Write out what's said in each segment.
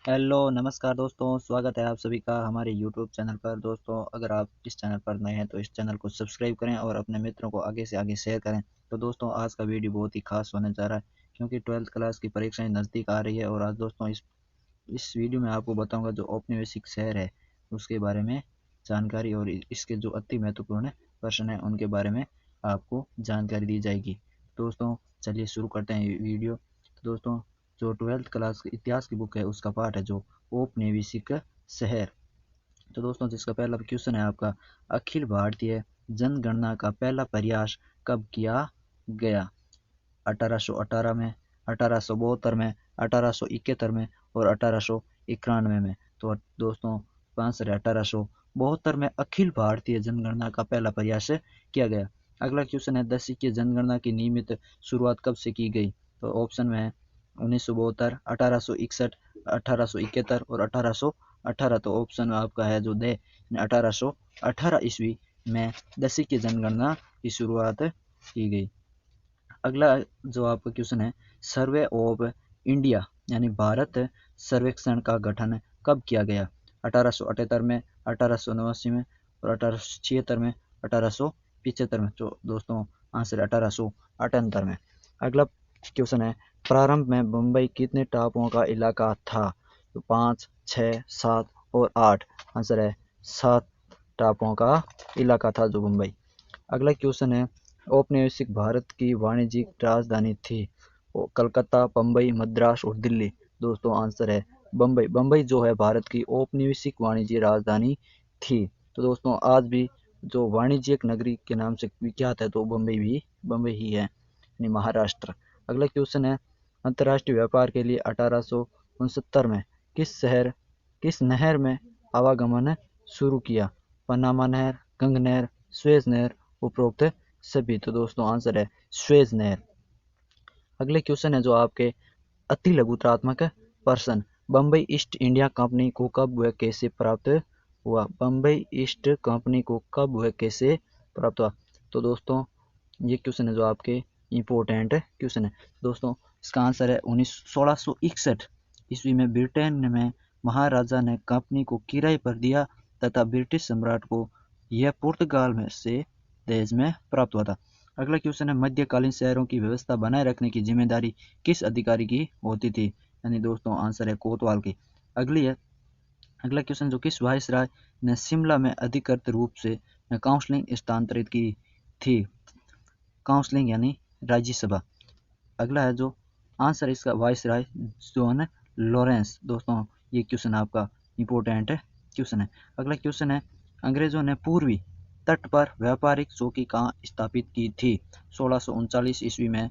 Hello नमस्कार दोस्तों, स्वागत है आप सभी का हमारे यूट्यूब चैनल पर। दोस्तों, अगर आप इस चैनल पर नए हैं तो इस चैनल को सब्सक्राइब करें और अपने मित्रों को आगे से आगे शेयर करें। तो दोस्तों, आज का वीडियो बहुत ही खास होने जा रहा है क्योंकि 12th क्लास की परीक्षाएं नज़दीक आ रही है। और आज दोस्तों इस वीडियो में आपको बताऊंगा जो औपनिवेशिक शहर है उसके बारे में जानकारी, और इसके जो अति महत्वपूर्ण प्रश्न हैं उनके बारे में आपको जानकारी दी जाएगी। दोस्तों, चलिए शुरू करते हैं ये वीडियो। तो दोस्तों, जो 12th क्लास की इतिहास की बुक है उसका पार्ट है जो औपनिवेशिक शहर। तो दोस्तों, जिसका पहला क्वेश्चन है आपका, अखिल भारतीय जनगणना का पहला प्रयास कब किया गया? 1818 में, 1872 में, 1871 में और 1891 में। तो दोस्तों, आंसर है 1872 में अखिल भारतीय जनगणना का पहला प्रयास किया गया। अगला क्वेश्चन है, दशक की जनगणना की नियमित शुरुआत कब से की गई? तो ऑप्शन में है 1972, 1861, 1871 और 1818। तो ऑप्शन आपका है जो दे 1818 ईस्वी में दशक की जनगणना की शुरुआत की गई। अगला जो आपका क्वेश्चन है, सर्वे ऑफ इंडिया यानी भारत सर्वेक्षण का गठन कब किया गया? 1878 में, 1889 में और 1876 में, 1875 में। तो दोस्तों, आंसर 1878 में। अगला क्वेश्चन है, प्रारंभ में मुंबई कितने टापुओं का इलाका था? तो 5, 6, 7 और 8। आंसर है 7 टापुओं का इलाका था जो मुंबई। अगला क्वेश्चन है, औपनिवेशिक भारत की वाणिज्यिक राजधानी थी? कलकत्ता, बम्बई, मद्रास और दिल्ली। दोस्तों, आंसर है बम्बई। बम्बई जो है भारत की औपनिवेशिक वाणिज्य राजधानी थी। तो दोस्तों, आज भी जो वाणिज्यिक नगरी के नाम से विख्यात है तो बम्बई ही है, यानी महाराष्ट्र। अगला क्वेश्चन है, अंतर्राष्ट्रीय व्यापार के लिए 1869 में किस नहर में आवागमन शुरू किया? पनामा नहर, गंग नहर, सुएज नहर, उपरोक्त सभी। तो दोस्तों, आंसर है सुएज नहर। अगले क्वेश्चन है जो आपके अति लघुत्रात्मक प्रश्न, बम्बई ईस्ट इंडिया कंपनी को कब व कैसे प्राप्त हुआ? बम्बई ईस्ट कंपनी को कब व कैसे प्राप्त हुआ? तो दोस्तों, ये क्वेश्चन है जो आपके इम्पोर्टेंट क्वेश्चन है। दोस्तों, इसका आंसर है 1661 ईस्वी में ब्रिटेन में महाराजा ने कंपनी को किराए पर दिया तथा ब्रिटिश सम्राट को यह पुर्तगाल में से देश में प्राप्त हुआ था। अगला क्वेश्चन है, मध्यकालीन शहरों की व्यवस्था बनाए रखने की जिम्मेदारी किस अधिकारी की होती थी? यानी दोस्तों, आंसर है कोतवाल की। अगला क्वेश्चन जो, किस वायसराय ने शिमला में अधिकृत रूप से काउंसलिंग स्थानांतरित की थी? काउंसलिंग यानी राज्यसभा। अगला है जो आंसर इसका वायसराय जॉन लॉरेंस। दोस्तों, ये क्वेश्चन आपका इंपॉर्टेंट क्वेश्चन है। अगला क्वेश्चन है, अंग्रेजों ने पूर्वी तट पर व्यापारिक चौकी कहाँ स्थापित की थी? 1639 ईस्वी में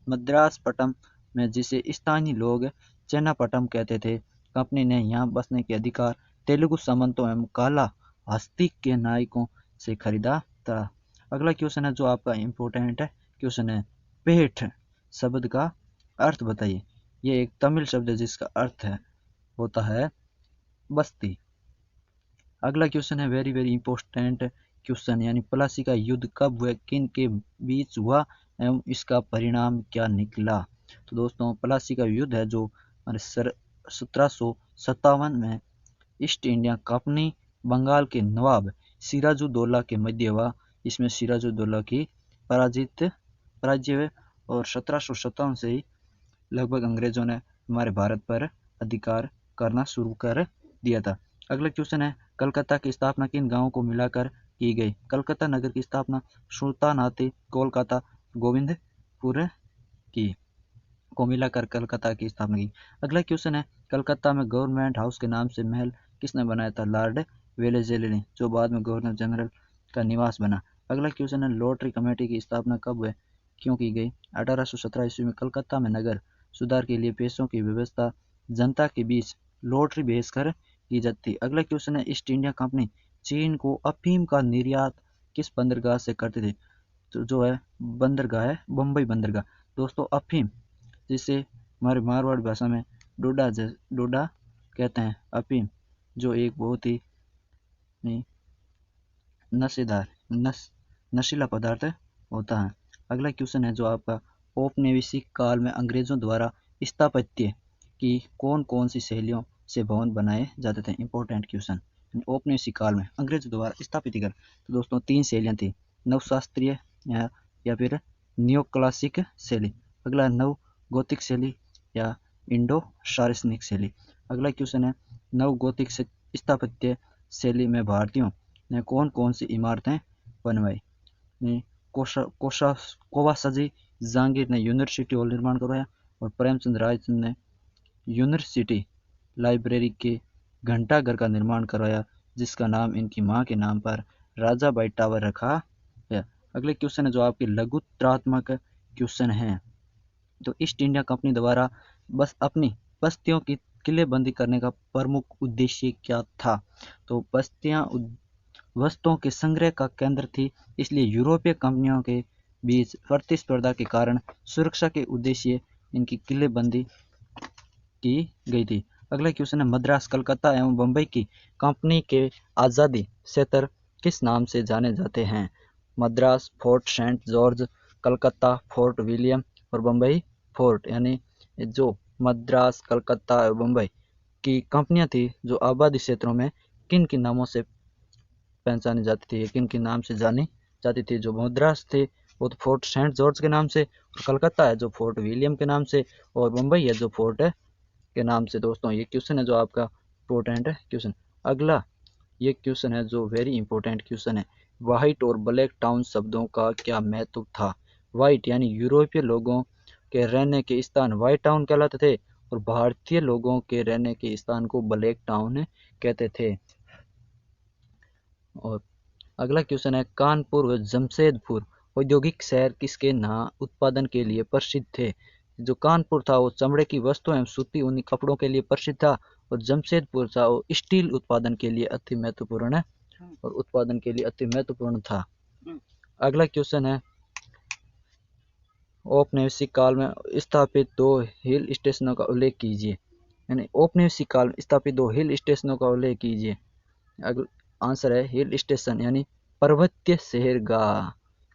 मद्रासपट्टनम में, जिसे स्थानीय लोग चेन्नापट्टनम कहते थे। कंपनी ने यहाँ बसने के अधिकार तेलुगु सामंतों एवं काला हस्ती के नायकों से खरीदा था। अगला क्वेश्चन है जो आपका इम्पोर्टेंट क्वेश्चन है, पेठ शब्द का अर्थ बताइए। ये एक तमिल शब्द है जिसका अर्थ होता है बस्ती। अगला क्वेश्चन है वेरी वेरी इंपॉर्टेंट क्वेश्चन, यानी प्लासी का युद्ध कब व किन के बीच हुआ एवं इसका परिणाम क्या निकला? तो दोस्तों, प्लासी का युद्ध है जो 1757 में ईस्ट इंडिया कंपनी बंगाल के नवाब सिराजुद्दौला के मध्य हुआ। इसमें सिराजुद्दौला की पराजय हुए और 1757 से ही लगभग अंग्रेजों ने हमारे भारत पर अधिकार करना शुरू कर दिया था। अगला क्वेश्चन है, कलकत्ता की स्थापना किन गांवों को मिलाकर की गई? कलकत्ता नगर की स्थापना सुल्तानाती कोलकाता गोविंदपुर की को मिलाकर कलकत्ता की स्थापना की। अगला क्वेश्चन है, कलकत्ता में गवर्नमेंट हाउस के नाम से महल किसने बनाया था? लॉर्ड वेलेस्ली ने, जो बाद में गवर्नर जनरल का निवास बना। अगला क्वेश्चन है, लॉटरी कमेटी की स्थापना कब व क्यों की गई? 1817 ईस्वी में कलकत्ता में नगर सुधार के लिए पैसों की व्यवस्था जनता के बीच लॉटरी भेजकर की जाती। अगला क्वेश्चन है, ईस्ट इंडिया कंपनी चीन को अफीम का निर्यात किस बंदरगाह से करती थी? तो जो है बंदरगाह है बम्बई बंदरगाह। दोस्तों, अफीम जिसे हमारे मारवाड़ भाषा में डोडा कहते हैं, अफीम जो एक बहुत ही नशेदार नशीला पदार्थ होता है। अगला क्वेश्चन है जो आपका, औपनिवेशिक काल में अंग्रेजों द्वारा स्थापत्य कि कौन कौन सी शैलियों से भवन बनाए जाते थे। Important question. औपनिवेशिक काल में अंग्रेजों द्वारा स्थापित कर, तो दोस्तों 3 शैलियाँ थी, नवशास्त्रीय या फिर न्यो क्लासिक शैली। अगला नव गोथिक शैली या इंडो सार्वजनिक शैली। अगला क्वेश्चन है नव गोथिक स्थापत्य शैली में भारतीयों ने कौन कौन सी इमारतें बनवाई। कोवासाजी जहांगीर ने यूनिवर्सिटी हॉल निर्माण करवाया और प्रेमचंद रायचंद ने यूनिवर्सिटी लाइब्रेरी के घंटाघर का निर्माण करवाया, जिसका नाम इनकी मां के नाम पर राजाबाई टावर रखा है। अगले क्वेश्चन है जो आपके लघुत्रात्मक क्वेश्चन है, तो ईस्ट इंडिया कंपनी द्वारा बस अपनी बस्तियों की किलेबंदी करने का प्रमुख उद्देश्य क्या था। तो बस्तियां वस्तुओं के संग्रह का केंद्र थी, इसलिए यूरोपीय कंपनियों के बीच प्रतिस्पर्धा के कारण सुरक्षा के उद्देश्य इनकी किलेबंदी की गई थी। अगला क्वेश्चन है मद्रास, कलकत्ता एवं बम्बई की कंपनी के आज़ादी क्षेत्र किस नाम से जाने जाते हैं। Madras Fort Saint George, Calcutta Fort William और बम्बई फोर्ट। यानी जो मद्रास, कलकत्ता और बम्बई की कंपनियां थी जो आबादी क्षेत्रों में किन किन नामों से पहचानी जाती थी, किन किन नाम से जानी जाती थी। जो मद्रास थे वो तो फोर्ट सेंट जॉर्ज के नाम से, और कलकत्ता है जो फोर्ट विलियम के नाम से, और बम्बई है जो फोर्ट के नाम से। दोस्तों ये क्वेश्चन है जो आपका इंपॉर्टेंट है क्वेश्चन। अगला ये क्वेश्चन है जो वेरी इंपॉर्टेंट क्वेश्चन है, व्हाइट और ब्लैक टाउन शब्दों का क्या महत्व था। व्हाइट यानी यूरोपीय लोगों के रहने के स्थान व्हाइट टाउन कहलाते थे, और भारतीय लोगों के रहने के स्थान को ब्लैक टाउन कहते थे। और अगला क्वेश्चन है कानपुर व जमशेदपुर औद्योगिक शहर किसके उत्पादन के लिए प्रसिद्ध थे। जो कानपुर था वो चमड़े की वस्तुओं एवं सूती ऊनी कपड़ों के लिए प्रसिद्ध था, और जमशेदपुर था वो स्टील उत्पादन के लिए अति महत्वपूर्ण था। अगला क्वेश्चन है औपनिवेशिक काल में स्थापित 2 हिल स्टेशनों का उल्लेख कीजिए। यानी औपनिवेशिक काल में स्थापित 2 हिल स्टेशनों का उल्लेख कीजिए। आंसर है हिल स्टेशन, यानी पर्वतीय शहरगाह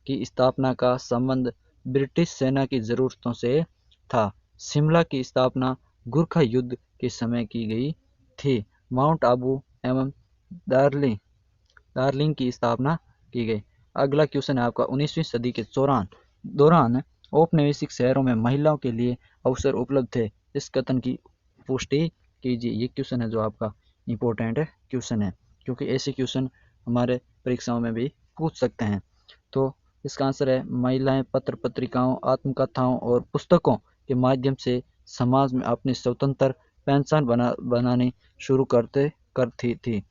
की स्थापना का संबंध ब्रिटिश सेना की जरूरतों से था। शिमला की स्थापना गोरखा युद्ध के समय की गई थी। माउंट आबू एवं दार्जिलिंग की स्थापना की गई। अगला क्वेश्चन है आपका 19वीं सदी के दौरान औपनिवेशिक शहरों में महिलाओं के लिए अवसर उपलब्ध थे, इस कथन की पुष्टि कीजिए। ये क्वेश्चन है जो आपका इंपॉर्टेंट क्वेश्चन है, क्योंकि ऐसे क्वेश्चन हमारे परीक्षाओं में भी पूछ सकते हैं। तो इसका आंसर है महिलाएं पत्र पत्रिकाओं, आत्मकथाओं और पुस्तकों के माध्यम से समाज में अपनी स्वतंत्र पहचान बनानी शुरू करती थी।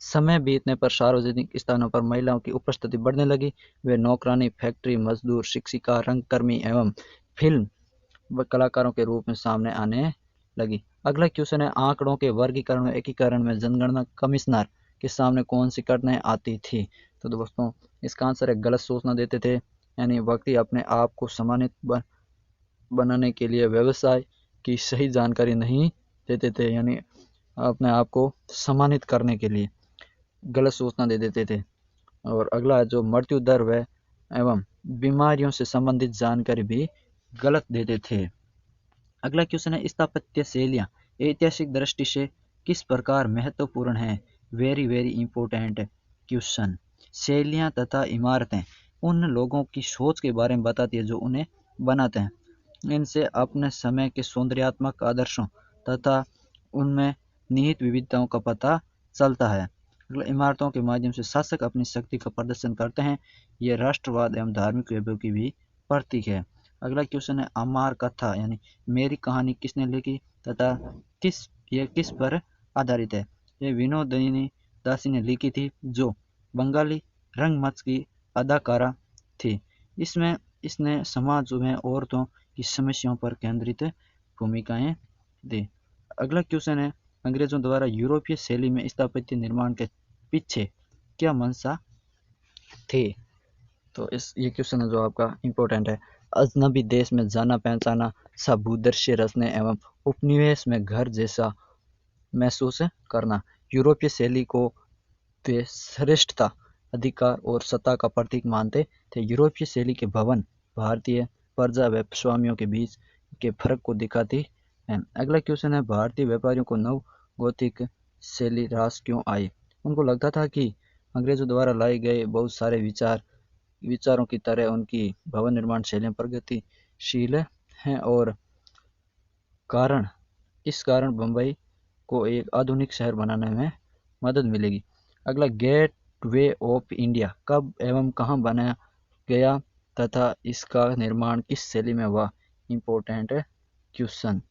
समय बीतने पर सार्वजनिक स्थानों पर महिलाओं की उपस्थिति बढ़ने लगी। वे नौकरानी, फैक्ट्री मजदूर, शिक्षिका, रंगकर्मी एवं फिल्म कलाकारों के रूप में सामने आने लगी। अगला क्वेश्चन है आंकड़ों के वर्गीकरण व एकीकरण में जनगणना कमिश्नर के सामने कौन सी कठिनाई आती थी। तो दोस्तों इसका आंसर है गलत सूचना देते थे, यानी व्यक्ति अपने आप को सम्मानित बनाने के लिए व्यवसाय की सही जानकारी नहीं देते थे, यानी अपने आप को सम्मानित करने के लिए गलत सूचना दे देते थे। और अगला जो मृत्यु दर व एवं बीमारियों से संबंधित जानकारी भी गलत देते थे। अगला क्वेश्चन है स्थापत्य शैलियाँ ऐतिहासिक दृष्टि से किस प्रकार महत्वपूर्ण है। Very very important question. शैलियाँ तथा इमारतें उन लोगों की सोच के बारे में बताती है जो उन्हें बनाते हैं। इनसे अपने समय के सौंदर्यात्मक आदर्शों तथा उनमें निहित विविधताओं का पता चलता है। इमारतों के माध्यम से शासक अपनी शक्ति का प्रदर्शन करते हैं। यह राष्ट्रवाद एवं धार्मिक वैभव की भी प्रतीक है। अगला क्वेश्चन है अमर कथा यानी मेरी कहानी किसने लिखी तथा किस पर आधारित है। यह विनोदिनी दासी ने लिखी थी, जो बंगाली रंगमंच की अदाकारा थी। इसने समाज में औरतों की समस्याओं पर केंद्रित भूमिकाएं दी। अगला क्वेश्चन है अंग्रेजों द्वारा यूरोपीय शैली में स्थापत्य निर्माण के पीछे क्या मंशा थी। तो ये क्वेश्चन है जो आपका इंपॉर्टेंट है। अजनबी देश में जाना पहचाना सा भूदृश्य रचने एवं उपनिवेश में घर जैसा महसूस करना। यूरोपीय शैली को वे श्रेष्ठता, अधिकार और सत्ता का प्रतीक मानते थे। यूरोपीय शैली के भवन भारतीय प्रजा व स्वामियों के बीच के फर्क को दिखाती है। अगला क्वेश्चन है, भारतीय व्यापारियों को नव गोथिक शैली रास क्यों आई? उनको लगता था कि अंग्रेजों द्वारा लाए गए बहुत सारे विचारों की तरह उनकी भवन निर्माण शैलियाँ प्रगतिशील हैं और कारण इस कारण बम्बई को एक आधुनिक शहर बनाने में मदद मिलेगी। अगला, गेट वे ऑफ इंडिया कब एवं कहाँ बनाया गया तथा इसका निर्माण किस शैली में हुआ? Important question.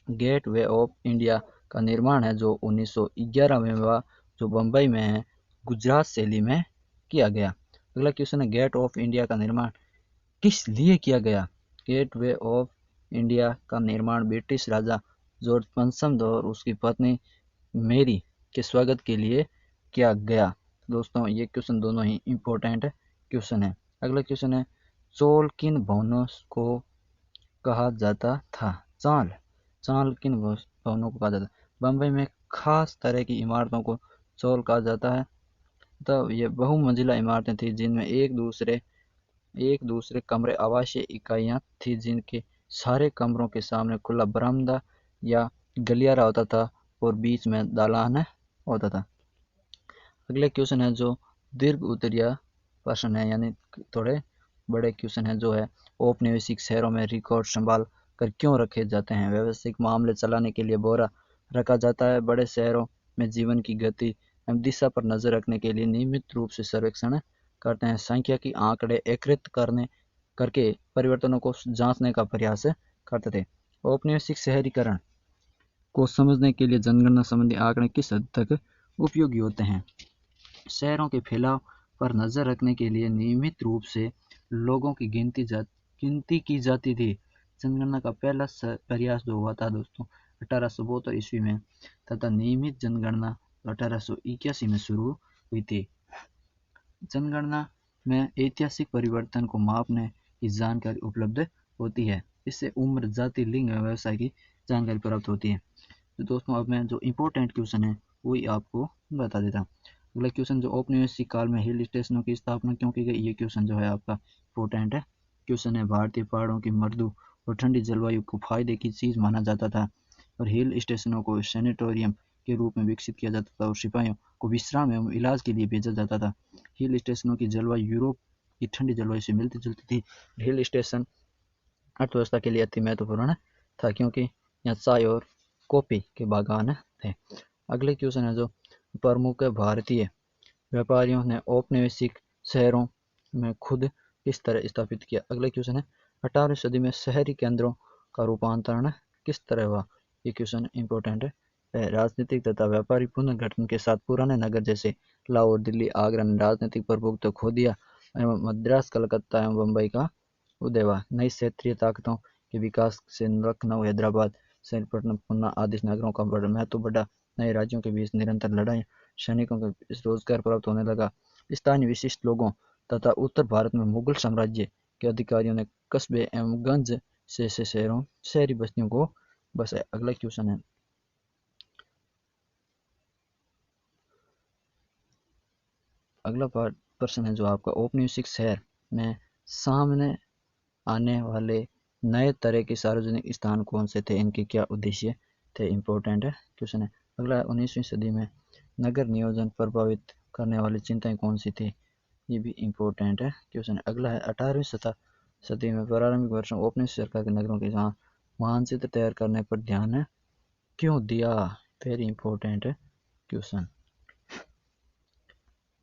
Gateway of India का निर्माण है जो 1911 में हुआ, जो बम्बई में है, गुजरात शैली में किया गया। अगला क्वेश्चन है, गेट ऑफ इंडिया का निर्माण किस लिए किया गया? गेट वे ऑफ इंडिया का निर्माण ब्रिटिश राजा जॉर्ज पंचम और उसकी पत्नी मेरी के स्वागत के लिए किया गया। दोस्तों ये क्वेश्चन दोनों ही इम्पोर्टेंट क्वेश्चन है। अगला क्वेश्चन है, चोल किन भवनों को कहा जाता था? चाल किन भवनों को कहा जाता है? बम्बई में खास तरह की इमारतों को चोल कहा जाता है। तब ये बहुमंजिला इमारतें थी जिनमें एक दूसरे कमरे आवासीय इकाइयाँ थी जिनके सारे कमरों के सामने खुला बरामदा या गलियारा होता था और बीच में दालान होता था। अगले क्वेश्चन है जो दीर्घ उत्तरीय प्रश्न है, यानी थोड़े बड़े क्वेश्चन है, जो है औपनिवेशिक शहरों में रिकॉर्ड संभाल कर क्यों रखे जाते हैं? व्यवसायिक मामले चलाने के लिए बोरा रखा जाता है। बड़े शहरों में जीवन की गति एवं दिशा पर नजर रखने के लिए नियमित रूप से सर्वेक्षण करते हैं। सांख्यिकी आंकड़े एकत्रित करके परिवर्तनों को जांचने का प्रयास करते थे। औपनिवेशिक शहरीकरण को समझने के लिए जनगणना संबंधी आंकड़े किस हद तक उपयोगी होते हैं? शहरों के फैलाव पर नजर रखने के लिए नियमित रूप से लोगों की गिनती की जाती थी। जनगणना का पहला प्रयास जो हुआ था दोस्तों 1872 ईस्वी में तथा नियमित जनगणना 1881 में शुरू हुई थी। जनगणना में ऐतिहासिक परिवर्तन को मापने की जानकारी उपलब्ध होती है। इससे उम्र, जाति, लिंग एवं व्यवसाय की जानकारी प्राप्त होती है। तो दोस्तों अब मैं जो इम्पोर्टेंट क्वेश्चन है वही आपको बता देता हूँ। अगला क्वेश्चन, जो औपनिवेशिक काल में हिल स्टेशनों की स्थापना क्यों की गई? ये क्वेश्चन जो है आपका इम्पोर्टेंट है क्वेश्चन है। भारतीय पहाड़ों की मृदु और ठंडी जलवायु को फायदे की चीज माना जाता था और हिल स्टेशनों को सैनिटोरियम के रूप में विकसित किया जाता था और सिपाहियों को विश्राम एवं इलाज के लिए भेजा जाता था। हिल स्टेशनों की जलवायु यूरोप की ठंडी जलवायु से मिलती जुलती थी। हिल स्टेशन अर्थव्यवस्था के लिए अति महत्वपूर्ण था क्योंकि यहाँ चाय और कॉफी के बागान थे। अगले क्वेश्चन है, जो प्रमुख भारतीय व्यापारियों ने औपनिवेशिक शहरों में खुद किस तरह स्थापित किया? अगला क्वेश्चन है, 18वीं सदी में शहरी केंद्रों का रूपांतरण किस तरह हुआ? ये क्वेश्चन इंपॉर्टेंट है। राजनीतिक तथा व्यापारिक पुनर्गठन के साथ पुराने नगर जैसे लाहौर, दिल्ली, आगरा ने राजनीतिक प्रभुत्व खो दिया एवं मद्रास, कलकत्ता एवं बम्बई का उदय हुआ। नई क्षेत्रीय ताकतों के विकास से लखनऊ, हैदराबाद, श्रीरंगपट्टनम, पूना आदि नगरों का महत्व बढ़ा। नए राज्यों के बीच निरंतर लड़ाई, सैनिकों को रोजगार प्राप्त होने लगा। स्थानीय विशिष्ट लोगों तथा उत्तर भारत में मुगल साम्राज्य के अधिकारियों ने कस्बे एवं गंज से शहरी बस्तियों को बसाया। अगला क्वेश्चन है, अगला प्रश्न है जो आपका, औपनिवेशिक शहर में सामने आने वाले नए तरह के सार्वजनिक स्थान कौन से थे? इनके क्या उद्देश्य थे? इम्पोर्टेंट क्वेश्चन है। अगला, 19वीं सदी में नगर नियोजन प्रभावित करने वाली चिंताएं कौन सी थी? ये भी इम्पोर्टेंट क्वेश्चन है। अगला है, 18वीं सदी में प्रारंभिक वर्षों औपनिवेशिक सरकार के नगरों के मानचित्र तैयार करने पर ध्यान क्यों दिया? Very important question.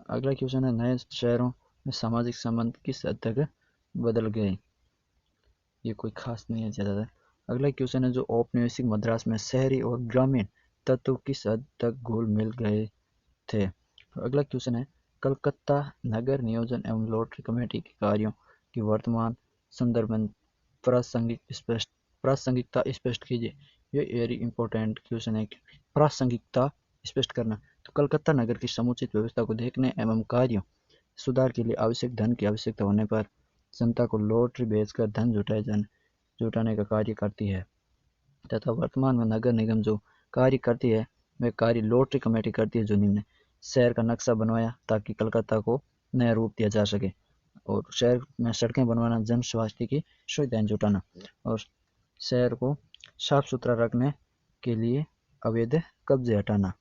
अगला क्वेश्चन है, नए शहरों में सामाजिक संबंध किस हद तक बदल गए? ये कोई खास नहीं है ज़्यादातर। अगला क्वेश्चन है, जो औपनिवेशिक मद्रास में शहरी और ग्रामीण तत्व किस हद तक घुल मिल गए थे? अगला क्वेश्चन है, कलकत्ता नगर नियोजन एवं लॉटरी कमेटी के कार्यों की वर्तमान संदर्भ में प्रासंगिकता स्पष्ट कीजिए। ये वेरी इंपॉर्टेंट क्वेश्चन है, प्रासंगिकता स्पष्ट करना। तो कलकत्ता नगर की समुचित व्यवस्था को देखने एवं कार्यों सुधार के लिए आवश्यक धन की आवश्यकता होने पर जनता को लॉटरी बेचकर धन जुटाने का कार्य करती है तथा वर्तमान में नगर निगम जो कार्य करती है वह कार्य लॉटरी कमेटी करती है, जो निम्न शहर का नक्शा बनवाया ताकि कलकत्ता को नया रूप दिया जा सके, और शहर में सड़कें बनवाना, जन स्वास्थ्य की सुविधाएं जुटाना, और शहर को साफ सुथरा रखने के लिए अवैध कब्जे हटाना।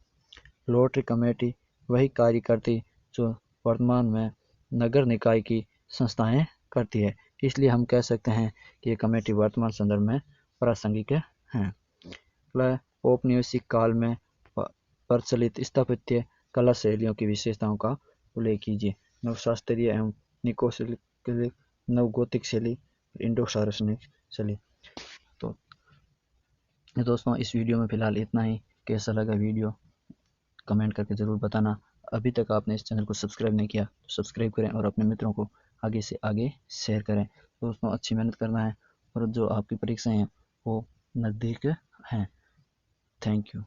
लॉटरी कमेटी वही कार्य करती जो वर्तमान में नगर निकाय की संस्थाएं करती है, इसलिए हम कह सकते हैं कि ये कमेटी वर्तमान संदर्भ में प्रासंगिक हैं। औपनिवेशिक काल में प्रचलित स्थापत्य कला शैलियों की विशेषताओं का उल्लेख कीजिए। नवशास्त्रीय एवं निकोसिलिक, नवगोथिक शैली, इंडो सार्वजनिक शैली। तो दोस्तों इस वीडियो में फिलहाल इतना ही। कैसा लगा वीडियो कमेंट करके ज़रूर बताना। अभी तक आपने इस चैनल को सब्सक्राइब नहीं किया तो सब्सक्राइब करें और अपने मित्रों को आगे से आगे शेयर करें। दोस्तों अच्छी मेहनत करना है और जो आपकी परीक्षाएं हैं वो नज़दीक हैं। Thank you.